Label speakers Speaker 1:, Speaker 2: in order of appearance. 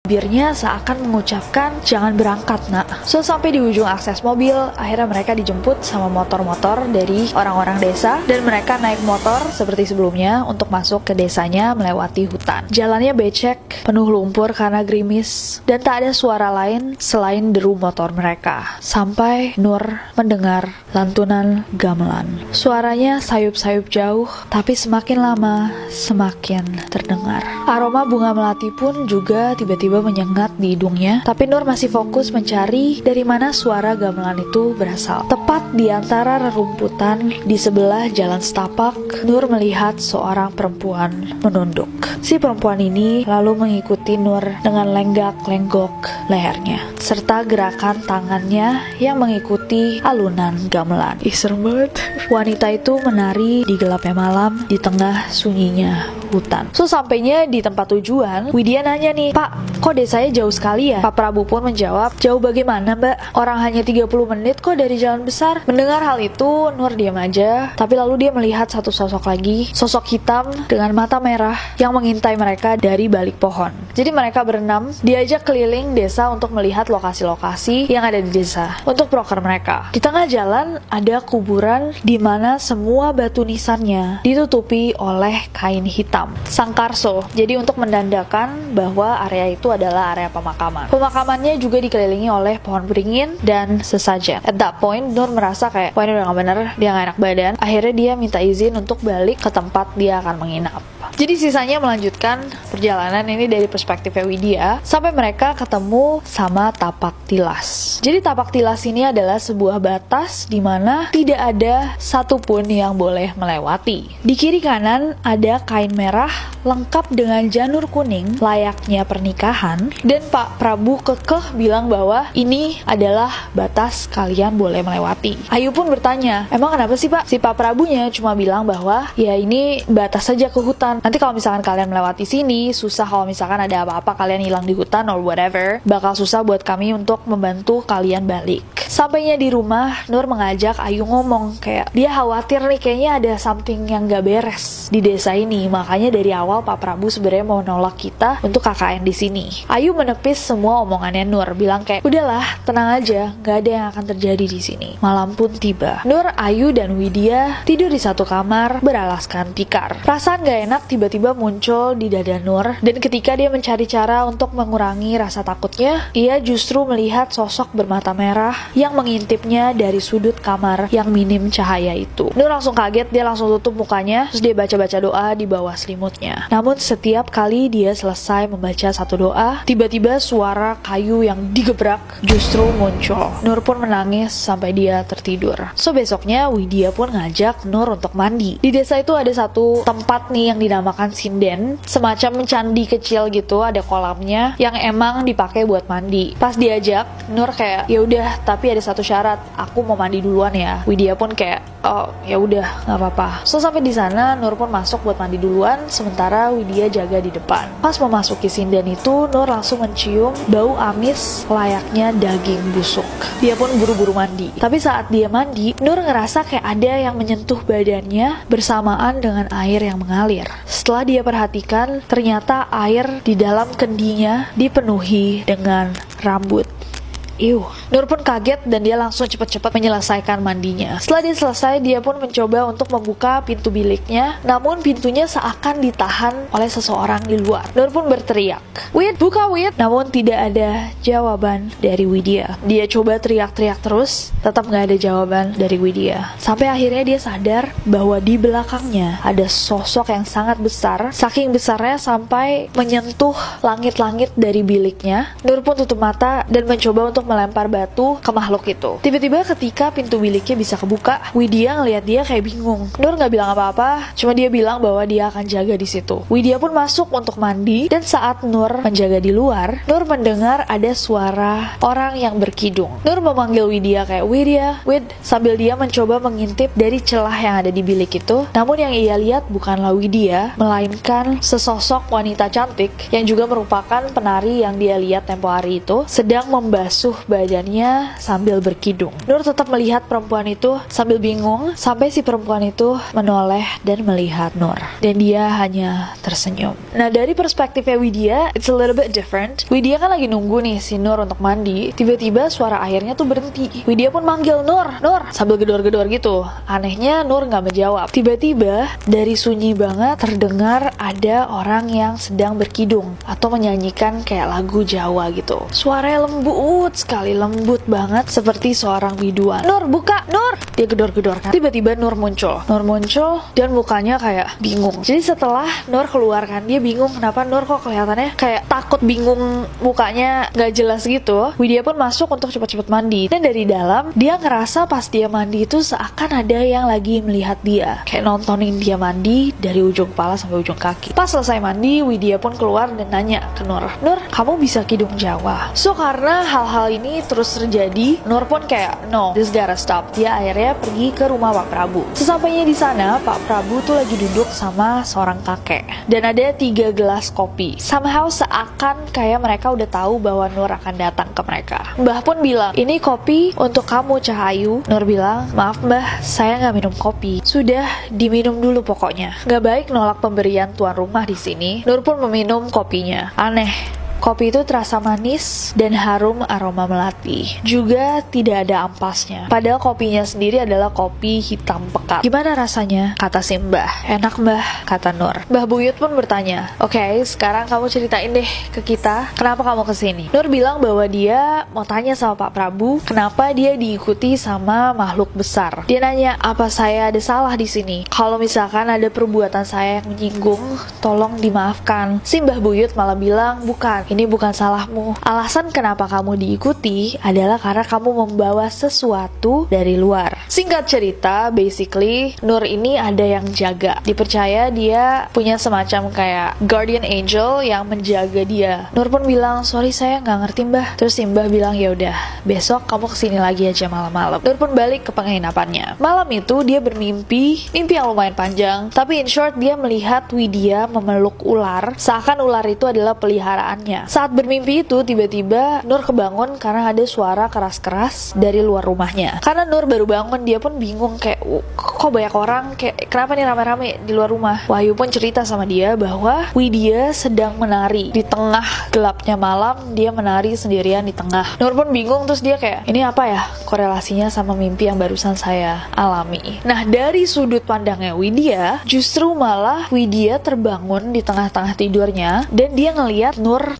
Speaker 1: Bibirnya seakan mengucapkan, jangan berangkat nak. So sampai di ujung akses mobil, akhirnya mereka dijemput sama motor-motor dari orang-orang desa. Dan mereka naik motor seperti sebelumnya untuk masuk ke desanya melewati hutan. Jalannya becek, penuh lumpur karena gerimis. Dan tak ada suara lain selain deru motor mereka. Sampai Nur mendengar lantunan gamelan. Suaranya sayup-sayup jauh, tapi semakin lama semakin terdengar. Aroma bunga melati pun juga tiba-tiba menyengat di hidungnya, tapi Nur masih fokus mencari dari mana suara gamelan itu berasal. Tepat di antara rerumputan di sebelah jalan setapak, Nur melihat seorang perempuan menunduk. Si perempuan ini lalu mengikuti Nur dengan lenggak-lenggok lehernya, serta gerakan tangannya yang mengikuti alunan gamelan. Ih, serem banget. Wanita itu menari di gelapnya malam di tengah sunyinya hutan. So sampainya di tempat tujuan, Widya nanya nih, Pak, kok desanya jauh sekali ya? Pak Prabu pun menjawab, jauh bagaimana Mbak? Orang hanya 30 menit kok dari jalan besar. Mendengar hal itu, Nur diam aja, tapi lalu dia melihat satu sosok lagi, sosok hitam dengan mata merah yang mengintai mereka dari balik pohon. Jadi mereka berenam diajak keliling desa untuk melihat lokasi-lokasi yang ada di desa untuk proker mereka. Di tengah jalan ada kuburan di mana semua batu nisannya ditutupi oleh kain hitam, sangkarso. Jadi untuk menandakan bahwa area itu adalah area pemakaman. Pemakamannya juga dikelilingi oleh pohon beringin dan sesajen. At that point, Nur merasa kayak, wah ini udah gak bener, dia gak enak badan. Akhirnya dia minta izin untuk balik ke tempat dia akan menginap. Jadi sisanya melanjutkan perjalanan ini dari perspektifnya Widya sampai mereka ketemu sama tapak tilas. Jadi tapak tilas ini adalah sebuah batas di mana tidak ada satupun yang boleh melewati. Di kiri kanan ada kain merah lengkap dengan janur kuning layaknya pernikahan, dan Pak Prabu kekeh bilang bahwa ini adalah batas kalian boleh melewati. Ayu pun bertanya, emang kenapa sih Pak? Si Pak Prabunya cuma bilang bahwa ya ini batas saja ke hutan. Nanti kalau misalkan kalian melewati sini, susah kalau misalkan ada apa-apa kalian hilang di hutan or whatever, bakal susah buat kami untuk membantu kalian balik. Sampainya di rumah, Nur mengajak Ayu ngomong kayak dia khawatir nih kayaknya ada something yang gak beres di desa ini. Makanya dari awal Pak Prabu sebenarnya mau nolak kita untuk KKN di sini. Ayu menepis semua omongannya Nur, bilang kayak udahlah, tenang aja, gak ada yang akan terjadi di sini. Malam pun tiba. Nur, Ayu, dan Widya tidur di satu kamar beralaskan tikar. Perasaan gak enak tiba-tiba muncul di dada Nur, dan ketika dia mencari cara untuk mengurangi rasa takutnya, ia justru melihat sosok bermata merah yang mengintipnya dari sudut kamar yang minim cahaya itu. Nur langsung kaget, dia langsung tutup mukanya, terus dia baca-baca doa di bawah selimutnya. Namun setiap kali dia selesai membaca satu doa, tiba-tiba suara kayu yang digebrak justru muncul. Nur pun menangis sampai dia tertidur. So besoknya Widya pun ngajak Nur untuk mandi. Di desa itu ada satu tempat nih yang dinamakan sinden, semacam candi kecil gitu, ada kolamnya yang emang dipakai buat mandi. Pas diajak, Nur kayak ya udah, tapi ada satu syarat, aku mau mandi duluan ya. Widya pun kayak oh ya udah nggak apa-apa. So sampai di sana Nur pun masuk buat mandi duluan, sementara Widya jaga di depan. Pas memasuki sinden itu, Nur langsung mencium bau amis layaknya daging busuk. Dia pun buru-buru mandi. Tapi saat dia mandi, Nur ngerasa kayak ada yang menyentuh badannya bersamaan dengan air yang mengalir. Setelah dia perhatikan, ternyata air di dalam kendinya dipenuhi dengan rambut. Nur pun kaget dan dia langsung cepat-cepat menyelesaikan mandinya. Setelah dia selesai, dia pun mencoba untuk membuka pintu biliknya, namun pintunya seakan ditahan oleh seseorang di luar. Nur pun berteriak, "Wid, buka Wid!" Namun tidak ada jawaban dari Widya. Dia coba teriak-teriak terus, tetap gak ada jawaban dari Widya. Sampai akhirnya dia sadar bahwa di belakangnya ada sosok yang sangat besar, saking besarnya sampai menyentuh langit-langit dari biliknya. Nur pun tutup mata dan mencoba untuk melempar batu ke makhluk itu. Tiba-tiba ketika pintu biliknya bisa kebuka, Widya ngelihat dia kayak bingung. Nur nggak bilang apa-apa, cuma dia bilang bahwa dia akan jaga di situ. Widya pun masuk untuk mandi, dan saat Nur menjaga di luar, Nur mendengar ada suara orang yang berkidung. Nur memanggil Widya kayak Widya, Wid, sambil dia mencoba mengintip dari celah yang ada di bilik itu. Namun yang ia lihat bukanlah Widya, melainkan sesosok wanita cantik yang juga merupakan penari yang dia lihat tempo hari itu sedang membasuh menyentuh badannya sambil berkidung. Nur tetap melihat perempuan itu sambil bingung sampai si perempuan itu menoleh dan melihat Nur. Dan dia hanya tersenyum. Nah, dari perspektifnya Widya, it's a little bit different. Widya kan lagi nunggu nih si Nur untuk mandi. Tiba-tiba suara airnya tuh berhenti. Widya pun manggil Nur, Nur, sambil gedor-gedor gitu. Anehnya Nur nggak menjawab. Tiba-tiba dari sunyi banget terdengar ada orang yang sedang berkidung atau menyanyikan kayak lagu Jawa gitu. Suaranya lembut sekali, lembut banget seperti seorang biduan. Nur, buka, Nur! Dia gedor-gedor kan. Tiba-tiba Nur muncul dan mukanya kayak bingung. Jadi setelah Nur keluar kan, dia bingung kenapa Nur kok kelihatannya kayak takut, bingung, mukanya nggak jelas gitu. Widya pun masuk untuk cepet-cepet mandi. Dan dari dalam dia ngerasa pas dia mandi itu seakan ada yang lagi melihat dia, kayak nontonin dia mandi dari ujung kepala sampai ujung kaki. Pas selesai mandi, Widya pun keluar dan nanya ke Nur, Nur, kamu bisa kidung Jawa? So karena hal-hal ini terus terjadi, Nur pun kayak no, this gotta stop. Dia akhirnya pergi ke rumah Pak Prabu. Sesampainya di sana, Pak Prabu tuh lagi duduk sama seorang kakek dan ada 3 gelas kopi. Somehow seakan kayak mereka udah tahu bahwa Nur akan datang ke mereka. Mbah pun bilang, ini kopi untuk kamu, Cahayu. Nur bilang, maaf Mbah, saya nggak minum kopi. Sudah diminum dulu pokoknya. Nggak baik nolak pemberian tuan rumah di sini. Nur pun meminum kopinya. Aneh. Kopi itu terasa manis dan harum aroma melati. Juga tidak ada ampasnya. Padahal kopinya sendiri adalah kopi hitam pekat. Gimana rasanya? Kata si Mbah. Enak Mbah, kata Nur. Mbah Buyut pun bertanya, oke, sekarang kamu ceritain deh ke kita, kenapa kamu kesini? Nur bilang bahwa dia mau tanya sama Pak Prabu, kenapa dia diikuti sama makhluk besar. Dia nanya, apa saya ada salah di sini? Kalau misalkan ada perbuatan saya yang menyinggung, tolong dimaafkan. Si Mbah Buyut malah bilang, bukan. Ini bukan salahmu. Alasan kenapa kamu diikuti adalah karena kamu membawa sesuatu dari luar. Singkat cerita, basically Nur ini ada yang jaga. Dipercaya dia punya semacam kayak guardian angel yang menjaga dia. Nur pun bilang, sorry saya nggak ngerti Mbah. Terus si Mbah bilang, ya udah, besok kamu kesini lagi aja malam-malam. Nur pun balik ke penginapannya. Malam itu dia bermimpi, mimpi yang lumayan panjang. Tapi in short dia melihat Widya memeluk ular, seakan ular itu adalah peliharaannya. Saat bermimpi itu tiba-tiba Nur kebangun karena ada suara keras-keras dari luar rumahnya. Karena Nur baru bangun, dia pun bingung kayak kok banyak orang, kayak kenapa nih rame-rame di luar rumah. Wahyu pun cerita sama dia bahwa Widya sedang menari di tengah gelapnya malam, dia menari sendirian di tengah. Nur pun bingung, terus dia kayak ini apa ya korelasinya sama mimpi yang barusan saya alami. Nah dari sudut pandangnya Widya, justru malah Widya terbangun di tengah-tengah tidurnya dan dia ngelihat Nur